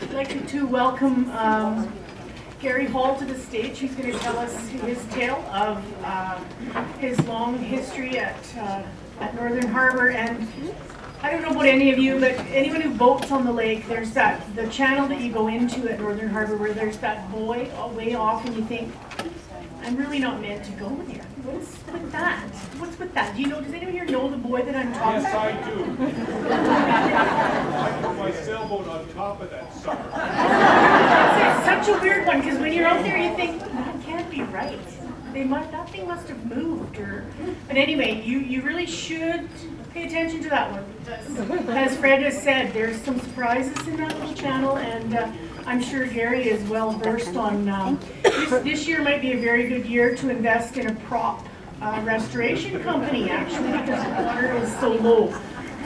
I'd like to welcome Gary Hall to the stage. He's going to tell us his tale of his long history at Northern Harbour. And I don't know about any of you, but anyone who boats on the lake, there's the channel that you go into at Northern Harbour where there's that buoy way off, and you think, I'm really not meant to go there. What's with that? What's with that? Do you know? Does anyone here know the buoy that I'm talking about? Yes, I do. I put my sailboat on top of that sucker. It's such a weird one, because when you're out there, you think that can't be right. That thing must have moved, but anyway, you really should pay attention to that one. As Fred has said, there's some surprises in that little channel, and I'm sure Gary is well versed on. This year might be a very good year to invest in a prop restoration company, actually, because the water is so low.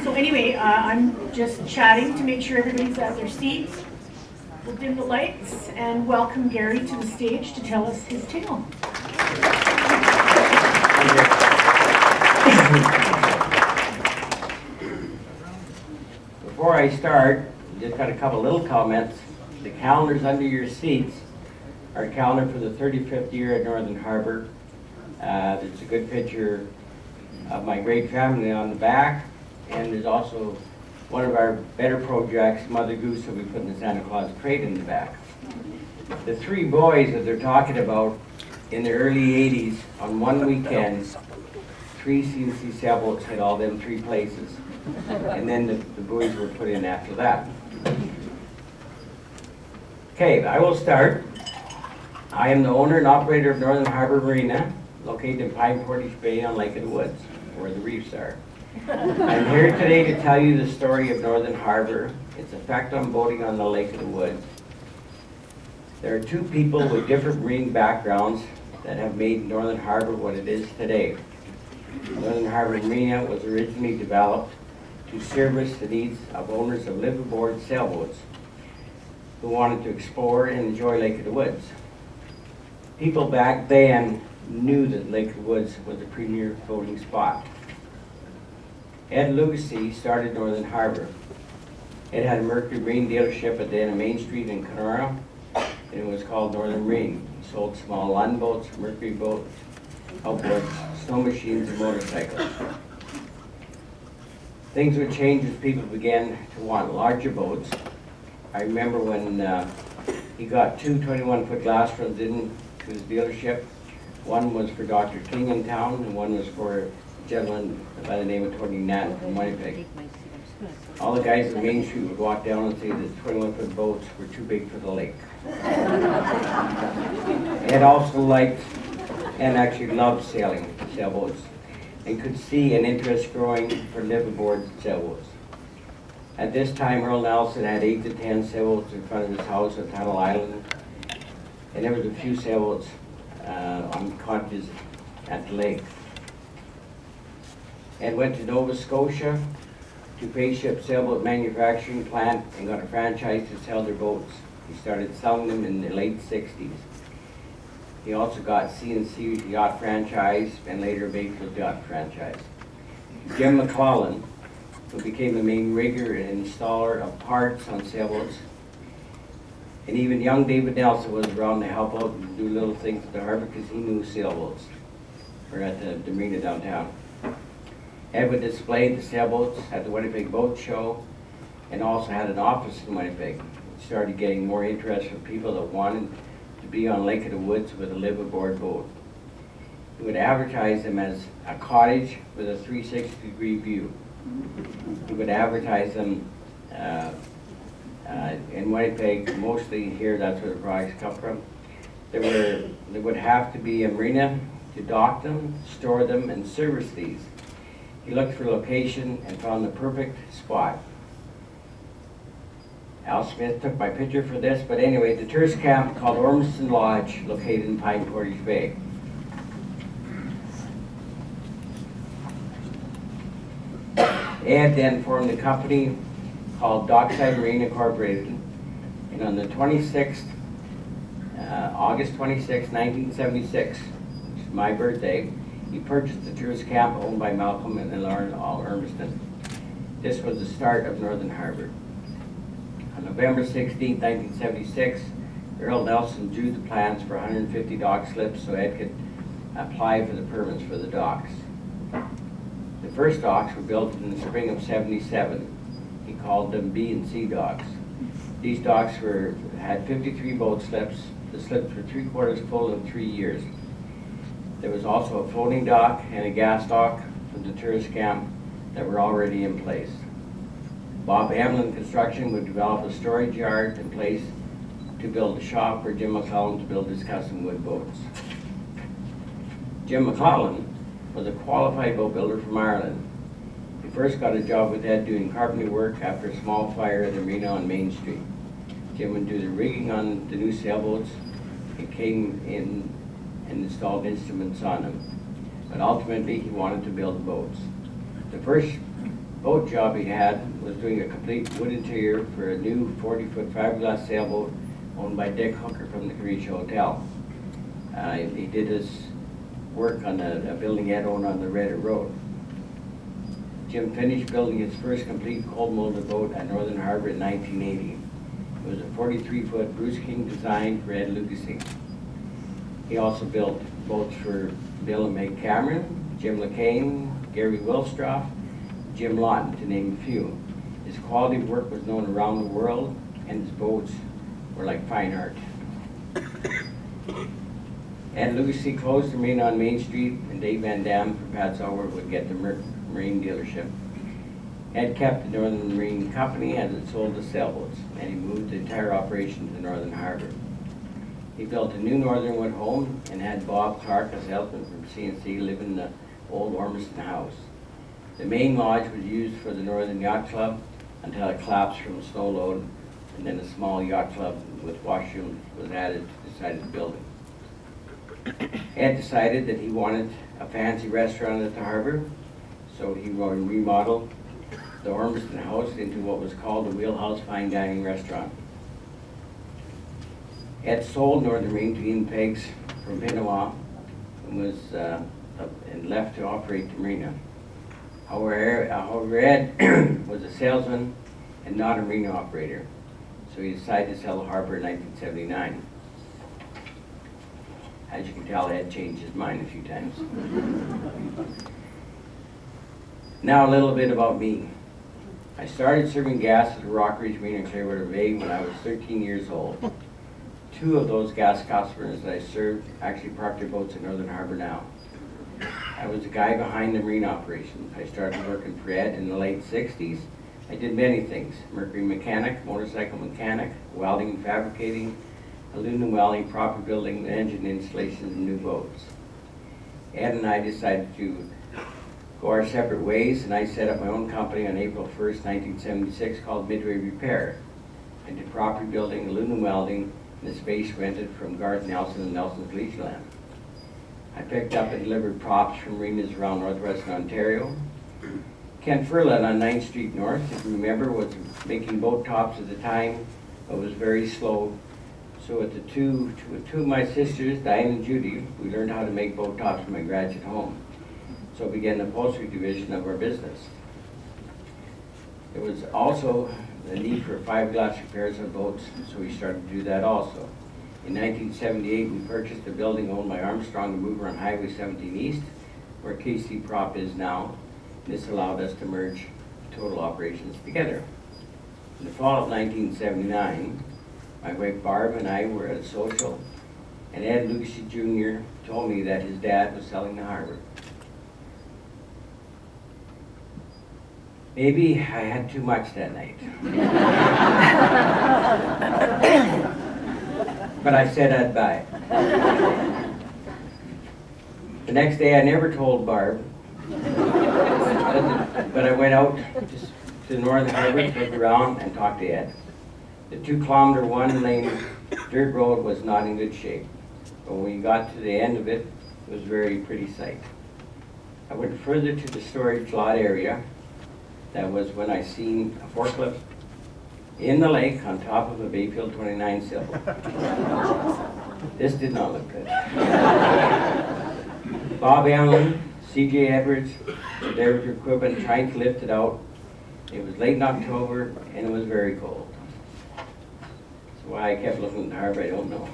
So anyway, I'm just chatting to make sure everybody's at their seats. We'll dim the lights and welcome Gary to the stage to tell us his tale. Before I start, just got a couple little comments. The calendars under your seats are a calendar for the 35th year at Northern Harbour. There's a good picture of my great family on the back, and there's also one of our better projects, Mother Goose, that we put in the Santa Claus crate in the back. The three boys that they're talking about in the early 80s, on one weekend, 3 CNC sailboats hit all them 3 places. And then the buoys were put in after that. Okay, I will start. I am the owner and operator of Northern Harbour Marina, located in Pine Portage Bay on Lake of the Woods, where the reefs are. I'm here today to tell you the story of Northern Harbour, its effect on boating on the Lake of the Woods. There are 2 people with different marine backgrounds that have made Northern Harbour what it is today. Northern Harbour Marina was originally developed to service the needs of owners of liveaboard sailboats who wanted to explore and enjoy Lake of the Woods. People back then knew that Lake of the Woods was a premier boating spot. Ed Lucy started Northern Harbour. It had a Mercury Marine dealership at Deanna Main Street in Kenora, and it was called Northern Marine. He sold small land boats, Mercury boats, outboards, snow machines, and motorcycles. Things would change as people began to want larger boats. I remember when he got 2 21-foot glass runs into his dealership. One was for Dr. King in town, and one was for a gentleman by the name of Tony Nat from Winnipeg. All the guys at Main Street would walk down and say that 21-foot boats were too big for the lake. Ed also liked and actually loved sailing sailboats, and could see an interest growing for liveaboard sailboats. At this time, Earl Nelson had 8 to 10 sailboats in front of his house at Tuttle Island, and there was a few sailboats on cottages at the lake. Ed went to Nova Scotia to Bay Ship Sailboat Manufacturing Plant and got a franchise to sell their boats. He started selling them in the late 60s. He also got CNC Yacht franchise and later Bayfield Yacht franchise. Jim McClellan, who became the main rigger and installer of parts on sailboats, and even young David Nelson was around to help out and do little things at the harbor because he knew sailboats, or at the marina downtown. Ed would display the sailboats at the Winnipeg Boat Show, and also had an office in Winnipeg. It started getting more interest from people that wanted to be on Lake of the Woods with a liveaboard boat. He would advertise them as a cottage with a 360-degree view. He would advertise them in Winnipeg, mostly here, that's where the products come from. There would have to be a marina to dock them, store them, and service these. He looked for location and found the perfect spot. Al Smith took my picture for this, but anyway, the tourist camp called Ormiston Lodge, located in Pine Portage Bay. Ed then formed a company called Dockside Marine Incorporated, and on the 26th, August 26, 1976, which is my birthday, he purchased the tourist camp owned by Malcolm and Lauren Ormiston. This was the start of Northern Harbour. On November 16, 1976, Earl Nelson drew the plans for 150 dock slips so Ed could apply for the permits for the docks. The first docks were built in the spring of '77. He called them B and C docks. These docks had 53 boat slips. The slips were 3/4 full in 3 years. There was also a floating dock and a gas dock for the tourist camp that were already in place. Bob Amlin Construction would develop a storage yard in place to build a shop for Jim McClellan to build his custom wood boats. Jim McClellan was a qualified boat builder from Ireland. He first got a job with Ed doing carpentry work after a small fire at the marina on Main Street. Jim would do the rigging on the new sailboats and came in and installed instruments on them. But ultimately, he wanted to build boats. The first boat job he had was doing a complete wood interior for a new 40-foot fiberglass sailboat owned by Dick Hooker from the Carisha Hotel. He did his work on a building Ed owned on the Reddit Road. Jim finished building his first complete cold molded boat at Northern Harbour in 1980. It was a 43-foot Bruce King design for Ed Lucasy. He also built boats for Bill and Meg Cameron, Jim LeCain, Gary Wilstroff, Jim Lawton, to name a few. His quality of work was known around the world, and his boats were like fine art. Ed Lucasy closed the marina on Main Street, and Dave Van Dam from Pat Sauer would get the marine dealership. Ed kept the Northern Marine Company as it sold the sailboats, and he moved the entire operation to Northern Harbour. He built a new Northern wood home and had Bob Clark, as helpman from C&C, live in the old Ormiston house. The main lodge was used for the Northern Yacht Club until it collapsed from a snow load, and then a small yacht club with washrooms was added to the side of the building. Ed decided that he wanted a fancy restaurant at the harbour, so he remodeled the Ormiston house into what was called the Wheelhouse Fine Dining Restaurant. Ed sold Northern Marine to Ian Peggs from Pinawa and left to operate the marina. However, Ed was a salesman and not a marina operator, so he decided to sell the harbour in 1979. As you can tell, Ed changed his mind a few times. Now a little bit about me. I started serving gas at the Rockridge Marina in Clearwater Bay when I was 13 years old. 2 of those gas customers that I served actually parked their boats in Northern Harbour now. I was the guy behind the marine operations. I started working for Ed in the late 60s. I did many things: mercury mechanic, motorcycle mechanic, welding and fabricating, aluminum welding, proper building, engine installations, and new boats. Ed and I decided to go our separate ways, and I set up my own company on April 1st, 1976 called Midway Repair. I did property building, aluminum welding, and the space rented from Garth Nelson and Nelson's Leisureland. I picked up and delivered props from marinas around northwestern Ontario. Ken Furlan on 9th Street North, if you remember, was making boat tops at the time, but was very slow. So with two of my sisters, Diane and Judy, we learned how to make boat tops in my graduate home. So began the upholstery division of our business. There was also the need for fiberglass repairs on boats, so we started to do that also. In 1978, we purchased a building owned by Armstrong & Mover on Highway 17 East, where KC Prop is now. This allowed us to merge total operations together. In the fall of 1979, my wife Barb and I were at a social, and Ed Lucasy Jr. told me that his dad was selling the harbour. Maybe I had too much that night. But I said I'd buy it. The next day I never told Barb, but I went out to Northern Harbour to look around and talk to Ed. The 2-kilometer 1-lane dirt road was not in good shape, but when we got to the end of it, it was a very pretty sight. I went further to the storage lot area. That was when I seen a forklift in the lake on top of a Bayfield 29 sailboat. This did not look good. Bob Allen, C.J. Edwards were there with their equipment trying to lift it out. It was late in October and it was very cold. Why I kept looking at the harbor, I don't know.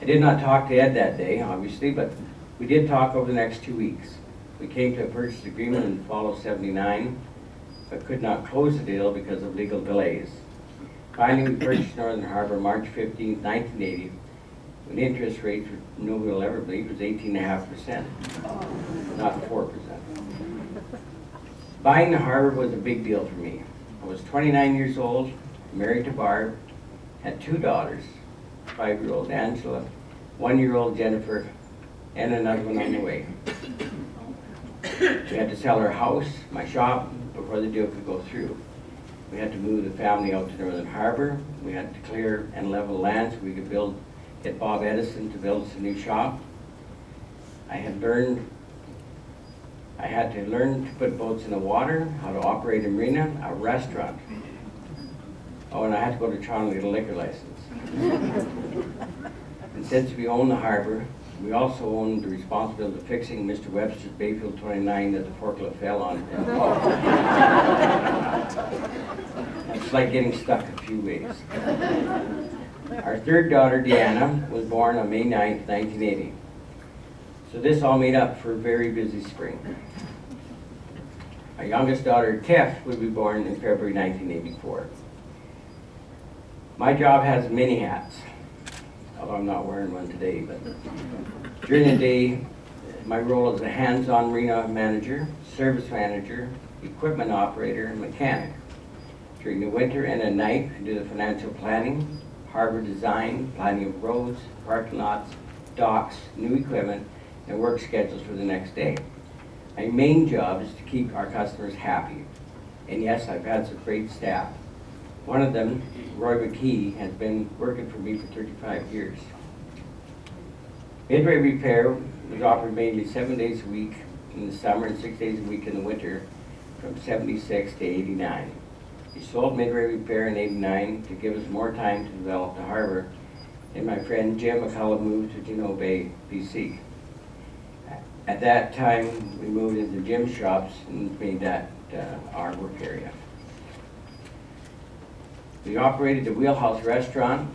I did not talk to Ed that day, obviously, but we did talk over the next 2 weeks. We came to a purchase agreement in the fall of '79, but could not close the deal because of legal delays. Finally, we purchased Northern Harbour March 15, 1980, when interest rates, nobody will ever believe, was 18.5%, not 4%. Buying the harbor was a big deal for me. I was 29 years old, married to Barb, had 2 daughters, 5-year-old Angela, 1-year-old Jennifer, and another one on the way. We had to sell our house, my shop, before the deal could go through. We had to move the family out to Northern Harbour. We had to clear and level land so we could get Bob Edison to build us a new shop. I had to learn to put boats in the water, how to operate a marina, a restaurant. Oh, and I had to go to Toronto to get a liquor license. And since we own the harbor, we also own the responsibility of fixing Mr. Webster's Bayfield 29 that the forklift fell on. It's like getting stuck a few ways. Our third daughter, Deanna, was born on May 9th, 1980. So this all made up for a very busy spring. Our youngest daughter, Tiff, would be born in February 1984. My job has many hats, although I'm not wearing one today, but during the day, my role is a hands-on marina manager, service manager, equipment operator, and mechanic. During the winter and at night, I do the financial planning, harbor design, planning of roads, parking lots, docks, new equipment, and work schedules for the next day. My main job is to keep our customers happy. And yes, I've had some great staff. One of them, Roy McKee, has been working for me for 35 years. Midway repair was offered mainly 7 days a week in the summer and 6 days a week in the winter from '76 to '89. We sold Midway repair in '89 to give us more time to develop the harbor, and my friend Jim McCullough moved to Juneau Bay, BC. At that time, we moved into Jim's shops and made that our work area. We operated the Wheelhouse restaurant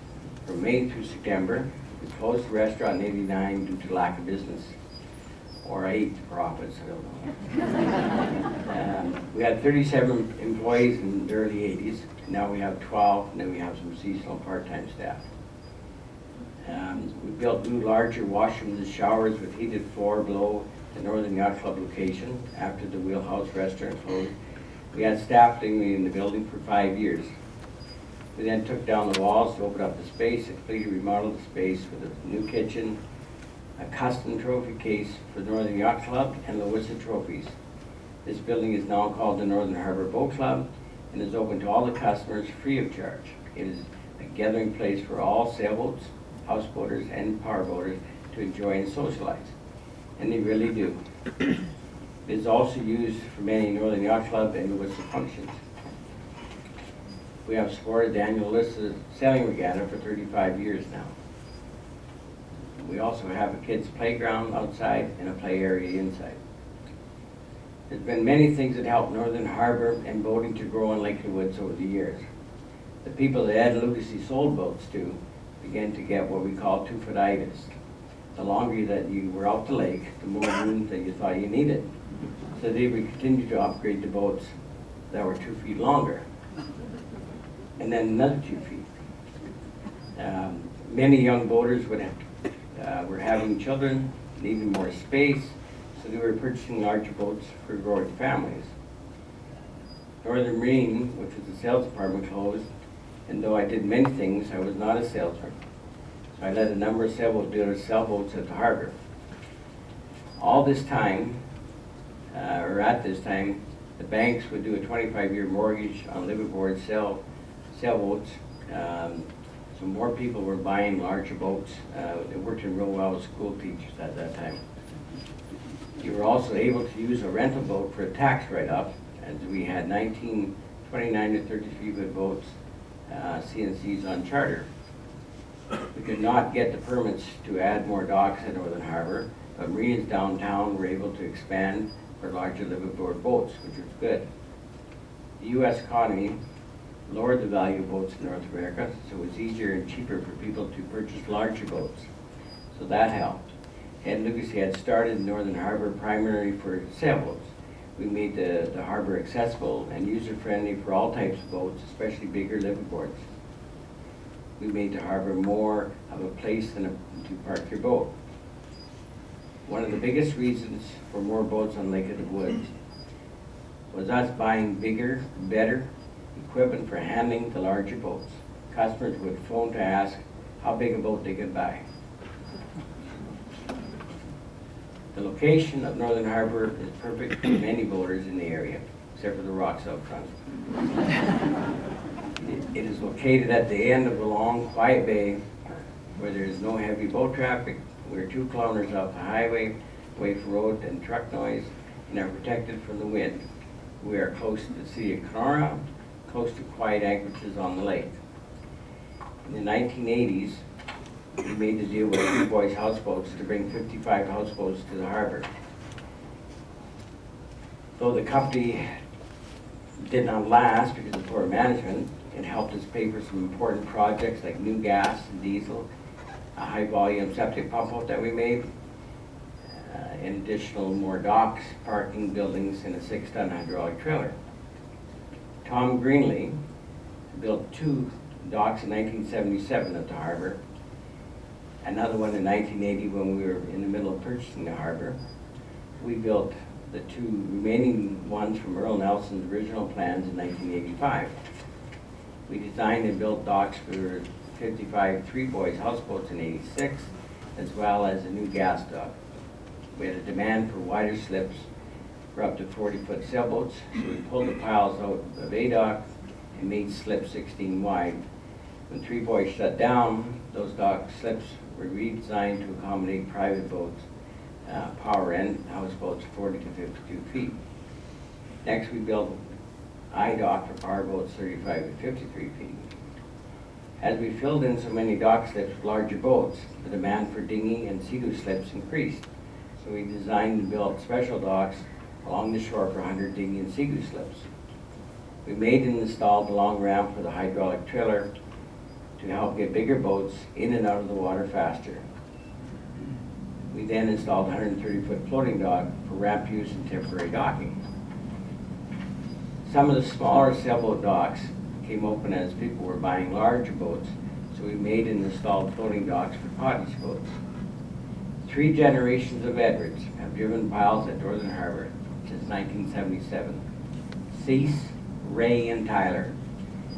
from May through September. We closed the restaurant in '89 due to lack of business. Or I ate the profits, I don't know. We had 37 employees in the early '80s. Now we have 12, and then we have some seasonal part-time staff. We built new larger washrooms and showers with heated floor below the Northern Yacht Club location after the Wheelhouse restaurant closed. We had staff living in the building for 5 years. We then took down the walls to open up the space and completely remodeled the space with a new kitchen, a custom trophy case for the Northern Yacht Club, and Lewissa trophies. This building is now called the Northern Harbour Boat Club and is open to all the customers free of charge. It is a gathering place for all sailboats, houseboaters, and powerboaters to enjoy and socialize. And they really do. It is also used for many Northern Yacht Club and Lewissa functions. We have supported the annual Lewissa Sailing Regatta for 35 years now. We also have a kids' playground outside and a play area inside. There's been many things that helped Northern Harbour and boating to grow in Lake of the Woods over the years. The people that Ed Lucasy sold boats to began to get what we call two-foot-itis. The longer that you were out the lake, the more room that you thought you needed. So they would continue to upgrade the boats that were 2 feet longer, and then another 2 feet. Many young boaters were having children, needing more space, so they were purchasing larger boats for growing families. Northern Marine, which was the sales department, closed, and though I did many things, I was not a salesman. So I led a number of sailboat dealers sell boats at the harbor. All this time, or at this time, the banks would do a 25-year mortgage on liveaboard sailboats. So more people were buying larger boats. It worked in real well with school teachers at that time. You were also able to use a rental boat for a tax write-off, as we had 19 29 to 33-foot boats, CNCs on charter. We could not get the permits to add more docks at Northern Harbour, but marinas downtown were able to expand for larger liveaboard boats, which was good. The U.S. economy lowered the value of boats in North America, so it was easier and cheaper for people to purchase larger boats. So that helped. Ed Lucas had started Northern Harbour primarily for sailboats. We made the harbour accessible and user-friendly for all types of boats, especially bigger liveaboards. We made the harbour more of a place than to park your boat. One of the biggest reasons for more boats on Lake of the Woods was us buying bigger, better equipment for handling the larger boats. Customers would phone to ask how big a boat they could buy. The location of Northern Harbour is perfect for many boaters in the area, except for the rocks out front. It is located at the end of a long, quiet bay where there is no heavy boat traffic. We're 2 kilometers off the highway, away from road and truck noise, and are protected from the wind. We are close to the city of Kenora, close to quiet anchorages on the lake. In the 1980s, we made the deal with 3 boys houseboats to bring 55 houseboats to the harbour. Though the company did not last because of poor management, it helped us pay for some important projects like new gas and diesel, a high volume septic pump out that we made, and additional more docks, parking, buildings, and a 6-ton hydraulic trailer. Tom Greenlee built 2 docks in 1977 at the harbour, another one in 1980 when we were in the middle of purchasing the harbour. We built the 2 remaining ones from Earl Nelson's original plans in 1985. We designed and built docks for 55 Three Boys houseboats in 86, as well as a new gas dock. We had a demand for wider slips for up to 40-foot sailboats, so we pulled the piles out of a dock and made slips 16 wide. When Three Boys shut down, those dock slips were redesigned to accommodate private boats, power end houseboats 40 to 52 feet. Next, we built I-dock for power boats 35 to 53 feet. As we filled in so many dock slips with larger boats, the demand for dinghy and sea-doo slips increased. So we designed and built special docks along the shore for 100 dinghy and sea-doo slips. We made and installed a long ramp for the hydraulic trailer to help get bigger boats in and out of the water faster. We then installed a 130-foot floating dock for ramp use and temporary docking. Some of the smaller sailboat docks came open as people were buying larger boats, so we made and installed floating docks for cottage boats. 3 generations of Edwards have driven piles at Northern Harbour since 1977. Cease, Ray, and Tyler.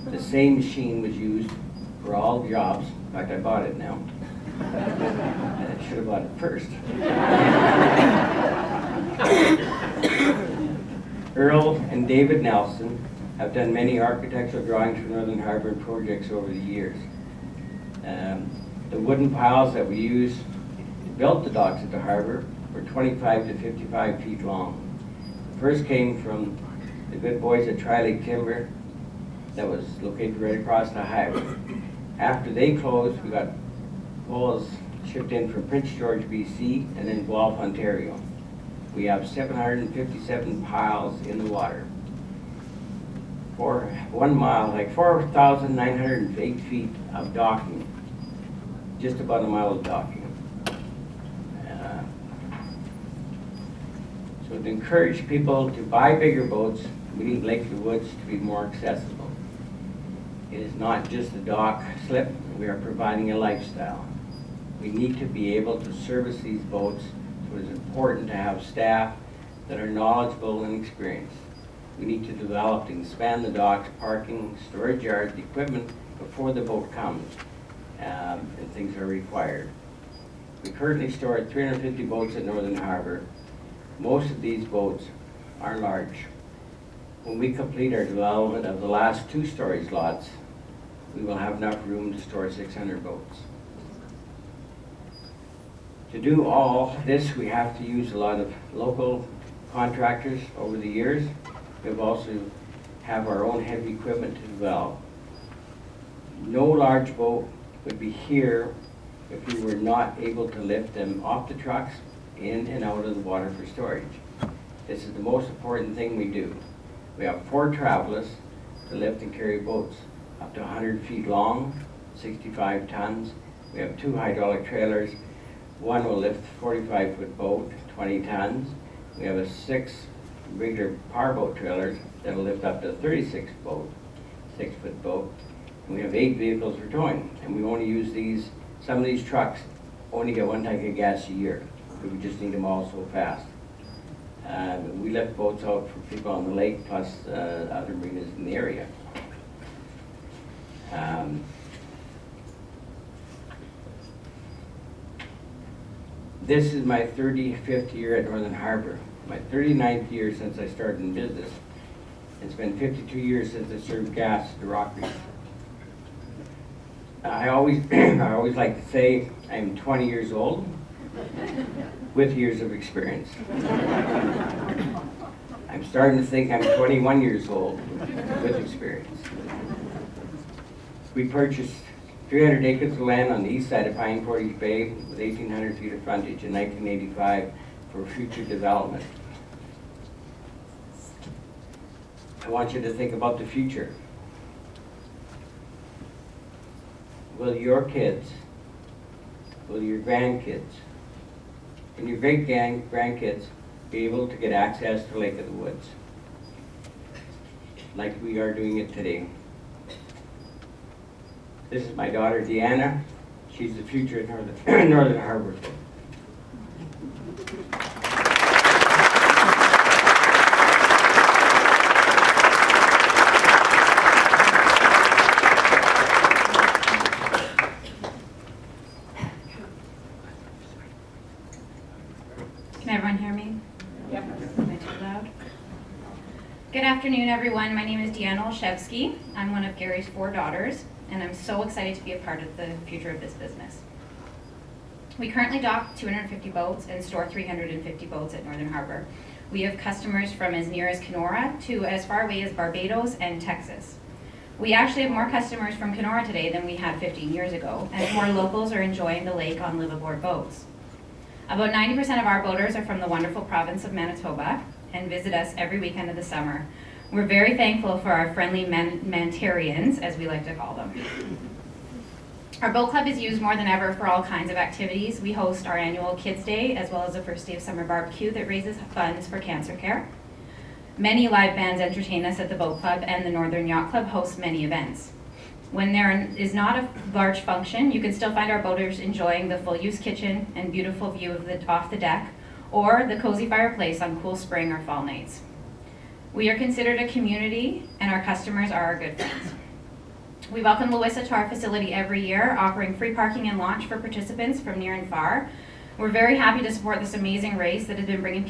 The same machine was used for all jobs. In fact, I bought it now. I should have bought it first. Earl and David Nelson have done many architectural drawings for Northern Harbour projects over the years. The wooden piles that we used to build the docks at the harbour were 25 to 55 feet long. The first came from the good boys at Tri-Lake Timber that was located right across the highway. After they closed, we got poles shipped in from Prince George, BC, and then Guelph, Ontario. We have 757 piles in the water. For 1 mile, like 4,908 feet of docking, just about a mile of docking. So to encourage people to buy bigger boats, we need Lake of the Woods to be more accessible. It is not just a dock slip, we are providing a lifestyle. We need to be able to service these boats, so it is important to have staff that are knowledgeable and experienced. We need to develop and expand the docks, parking, storage yards, equipment before the boat comes, and things are required. We currently store 350 boats at Northern Harbour. Most of these boats are large. When we complete our development of the last 2 storage lots, we will have enough room to store 600 boats. To do all this, we have to use a lot of local contractors over the years. We've also have our own heavy equipment to develop. No large boat would be here if we were not able to lift them off the trucks in and out of the water for storage. This is the most important thing we do. We have 4 travelers, to lift and carry boats up to 100 feet long, 65 tons. We have 2 hydraulic trailers. One will lift 45-foot boat, 20 tons. We have 6 regular powerboat trailers that will lift up to 6-foot boat. And we have 8 vehicles for towing. And we only use these, some of these trucks only get 1 tank of gas a year. We just need them all so fast. We lift boats out for people on the lake, plus other marinas in the area. This is my 35th year at Northern Harbour, my 39th year since I started in business. It's been 52 years since I served gas to Rockies. I always like to say I'm 20 years old with years of experience. I'm starting to think I'm 21 years old with experience. We purchased 300 acres of land on the east side of Pine Portage Bay with 1,800 feet of frontage in 1985 for future development. I want you to think about the future. Will your kids, will your grandkids, and your great-grandkids be able to get access to Lake of the Woods like we are doing it today? This is my daughter, Deanna. She's the future at Northern Harbour. Can everyone hear me? Yep. Am I too loud? Good afternoon, everyone. My name is Deanna Olszewski. I'm one of Gary's 4 daughters, and I'm so excited to be a part of the future of this business. We currently dock 250 boats and store 350 boats at Northern Harbour. We have customers from as near as Kenora to as far away as Barbados and Texas. We actually have more customers from Kenora today than we had 15 years ago, as more locals are enjoying the lake on live-aboard boats. About 90% of our boaters are from the wonderful province of Manitoba and visit us every weekend of the summer. We're very thankful for our friendly Mantarians, as we like to call them. Our boat club is used more than ever for all kinds of activities. We host our annual Kids Day, as well as the first day of summer barbecue that raises funds for cancer care. Many live bands entertain us at the boat club, and the Northern Yacht Club hosts many events. When there is not a large function, you can still find our boaters enjoying the full-use kitchen and beautiful view of off the deck, or the cozy fireplace on cool spring or fall nights. We are considered a community, and our customers are our good friends. We welcome Louisa to our facility every year, offering free parking and launch for participants from near and far. We're very happy to support this amazing race that has been bringing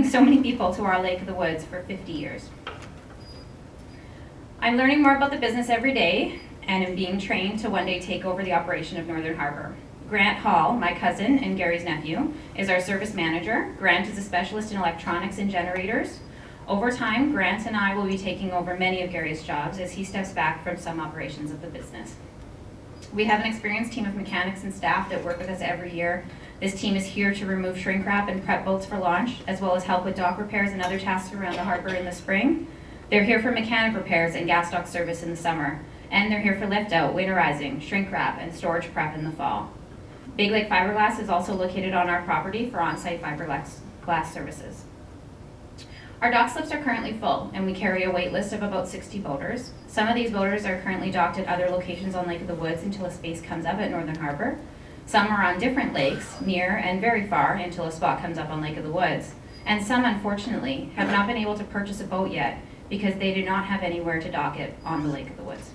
so many people to our Lake of the Woods for 50 years. I'm learning more about the business every day and am being trained to one day take over the operation of Northern Harbour. Grant Hall, my cousin and Gary's nephew, is our service manager. Grant is a specialist in electronics and generators. Over time, Grant and I will be taking over many of Gary's jobs as he steps back from some operations of the business. We have an experienced team of mechanics and staff that work with us every year. This team is here to remove shrink wrap and prep boats for launch, as well as help with dock repairs and other tasks around the harbor in the spring. They're here for mechanic repairs and gas dock service in the summer, and they're here for lift out, winterizing, shrink wrap, and storage prep in the fall. Big Lake Fiberglass is also located on our property for on-site fiberglass services. Our dock slips are currently full, and we carry a wait list of about 60 boaters. Some of these boaters are currently docked at other locations on Lake of the Woods until a space comes up at Northern Harbour. Some are on different lakes, near and very far, until a spot comes up on Lake of the Woods. And some, unfortunately, have not been able to purchase a boat yet because they do not have anywhere to dock it on the Lake of the Woods.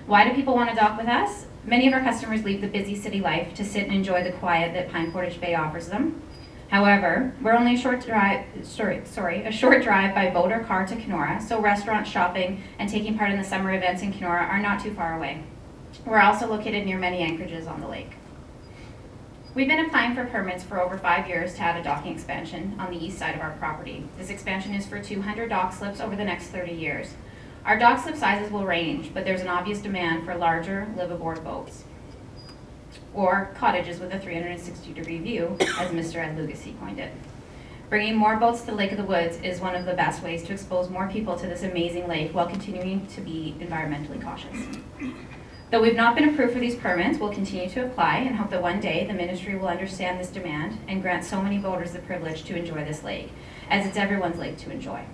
Why do people want to dock with us? Many of our customers leave the busy city life to sit and enjoy the quiet that Pine Portage Bay offers them. However, we're only a short drive by boat or car to Kenora, so restaurant, shopping, and taking part in the summer events in Kenora are not too far away. We're also located near many anchorages on the lake. We've been applying for permits for over 5 years to add a docking expansion on the east side of our property. This expansion is for 200 dock slips over the next 30 years. Our dock slip sizes will range, but there's an obvious demand for larger live-aboard boats or cottages with a 360-degree view, as Mr. Ed Lugacy coined it. Bringing more boats to the Lake of the Woods is one of the best ways to expose more people to this amazing lake while continuing to be environmentally cautious. Though we've not been approved for these permits, we'll continue to apply and hope that one day the ministry will understand this demand and grant so many boaters the privilege to enjoy this lake, as it's everyone's lake to enjoy.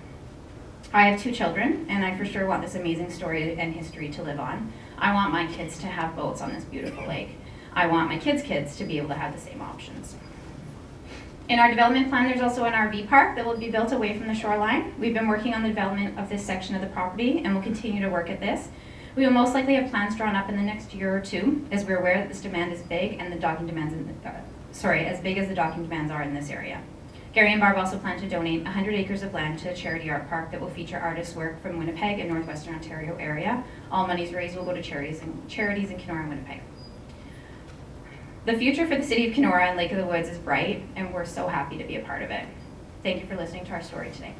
I have 2 children, and I for sure want this amazing story and history to live on. I want my kids to have boats on this beautiful lake. I want my kids' to be able to have the same options. In our development plan, there's also an RV park that will be built away from the shoreline. We've been working on the development of this section of the property and will continue to work at this. We will most likely have plans drawn up in the next year or 2, as we're aware that this demand is big and the docking demands as big as the docking demands are in this area. Gary and Barb also plan to donate 100 acres of land to a charity art park that will feature artists' work from Winnipeg and Northwestern Ontario area. All monies raised will go to charities in Kenora and Winnipeg. The future for the city of Kenora and Lake of the Woods is bright, and we're so happy to be a part of it. Thank you for listening to our story today.